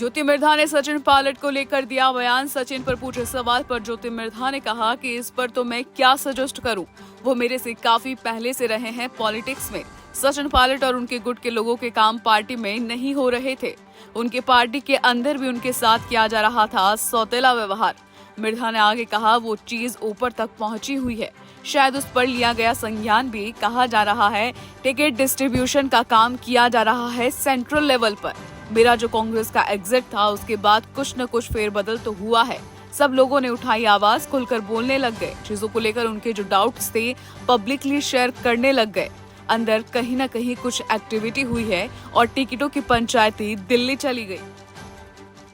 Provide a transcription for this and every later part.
ज्योति मिर्धा ने सचिन पायलट को लेकर दिया बयान। सचिन पर पूछे सवाल पर ज्योति मिर्धा ने कहा कि इस पर तो मैं क्या सजेस्ट करूं, वो मेरे से काफी पहले से रहे हैं पॉलिटिक्स में। सचिन पायलट और उनके गुट के लोगों के काम पार्टी में नहीं हो रहे थे। उनके पार्टी के अंदर भी उनके साथ किया जा रहा था सौतेला व्यवहार। मिर्धा ने आगे कहा वो चीज ऊपर तक पहुंची हुई है, शायद उस पर लिया गया संज्ञान भी। कहा जा रहा है टिकट डिस्ट्रीब्यूशन का काम किया जा रहा है सेंट्रल लेवल पर। मेरा जो कांग्रेस का एग्जिट था उसके बाद कुछ न कुछ फेरबदल तो हुआ है। सब लोगों ने उठाई आवाज, खुलकर बोलने लग गए। चीजों को लेकर उनके जो डाउट्स थे पब्लिकली शेयर करने लग गए। अंदर कहीं न कहीं कुछ एक्टिविटी हुई है और टिकटों की पंचायती दिल्ली चली गई।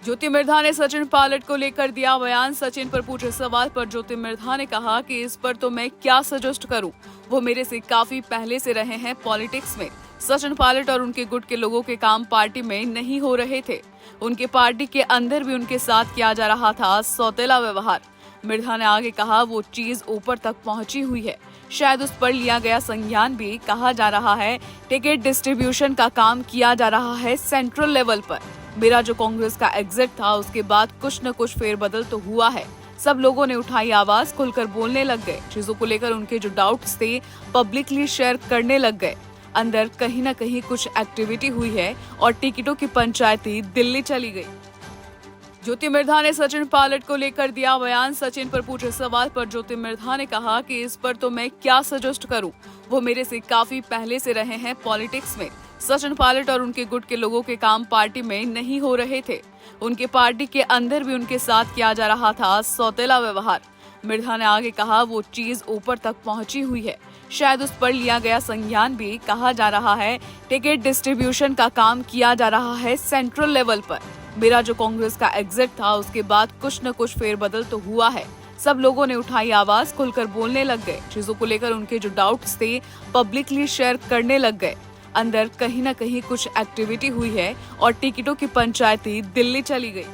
ज्योति मिर्धा ने सचिन पायलट को लेकर दिया बयान। सचिन पर पूछे सवाल पर ज्योति मिर्धा ने कहा कि इस पर तो मैं क्या सजेस्ट करूं, वो मेरे से काफी पहले से रहे हैं पॉलिटिक्स में। सचिन पायलट और उनके गुट के लोगों के काम पार्टी में नहीं हो रहे थे। उनके पार्टी के अंदर भी उनके साथ किया जा रहा था सौतेला व्यवहार। मिर्धा ने आगे कहा वो चीज ऊपर तक पहुंची हुई है, शायद उस पर लिया गया संज्ञान भी। कहा जा रहा है टिकट डिस्ट्रीब्यूशन का काम किया जा रहा है सेंट्रल लेवल पर। मेरा जो कांग्रेस का एग्जिट था उसके बाद कुछ न कुछ फेरबदल तो हुआ है। सब लोगों ने उठाई आवाज, खुलकर बोलने लग गए। चीजों को लेकर उनके जो डाउट्स थे पब्लिकली शेयर करने लग गए। अंदर कहीं न कहीं कुछ एक्टिविटी हुई है और टिकटों की पंचायती दिल्ली चली गई। ज्योति मिर्धा ने सचिन पायलट को लेकर दिया बयान। सचिन पर पूछे सवाल पर ज्योति मिर्धा ने कहा कि इस पर तो मैं क्या सजेस्ट करूं, वो मेरे से काफी पहले से रहे हैं पॉलिटिक्स में। सचिन पायलट और उनके गुट के लोगों के काम पार्टी में नहीं हो रहे थे। उनके पार्टी के अंदर भी उनके साथ किया जा रहा था सौतेला व्यवहार। मिर्धा ने आगे कहा वो चीज ऊपर तक पहुंची हुई है, शायद उस पर लिया गया संज्ञान भी। कहा जा रहा है टिकट डिस्ट्रीब्यूशन का काम किया जा रहा है सेंट्रल लेवल पर। मेरा जो कांग्रेस का एग्जिट था उसके बाद कुछ न कुछ फेरबदल तो हुआ है। सब लोगों ने उठाई आवाज, खुलकर बोलने लग गए। चीजों को लेकर उनके जो डाउट्स थे पब्लिकली शेयर करने लग गए। अंदर कहीं न कहीं कुछ एक्टिविटी हुई है और टिकटों की पंचायती दिल्ली चली गई।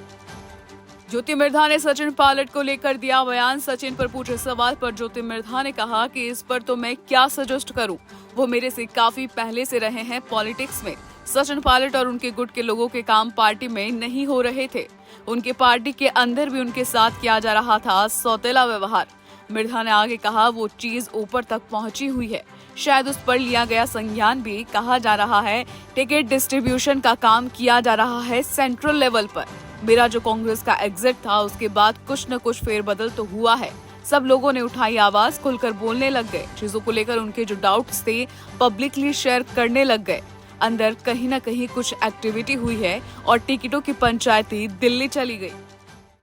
ज्योति मिर्धा ने सचिन पायलट को लेकर दिया बयान। सचिन पर पूछे सवाल पर ज्योति मिर्धा ने कहा कि इस पर तो मैं क्या सजेस्ट करूं, वो मेरे से काफी पहले से रहे हैं पॉलिटिक्स में। सचिन पायलट और उनके गुट के लोगों के काम पार्टी में नहीं हो रहे थे। उनके पार्टी के अंदर भी उनके साथ किया जा रहा था सौतेला व्यवहार। मिर्धा ने आगे कहा वो चीज ऊपर तक पहुंची हुई है, शायद उस पर लिया गया संज्ञान भी। कहा जा रहा है टिकट डिस्ट्रीब्यूशन का काम किया जा रहा है सेंट्रल लेवल पर। मेरा जो कांग्रेस का एग्जिट था उसके बाद कुछ न कुछ फेरबदल तो हुआ है। सब लोगों ने उठाई आवाज, खुलकर बोलने लग गए। चीजों को लेकर उनके जो डाउट्स थे पब्लिकली शेयर करने लग गए। अंदर कहीं न कहीं कुछ एक्टिविटी हुई है और टिकटों की पंचायती दिल्ली चली गई।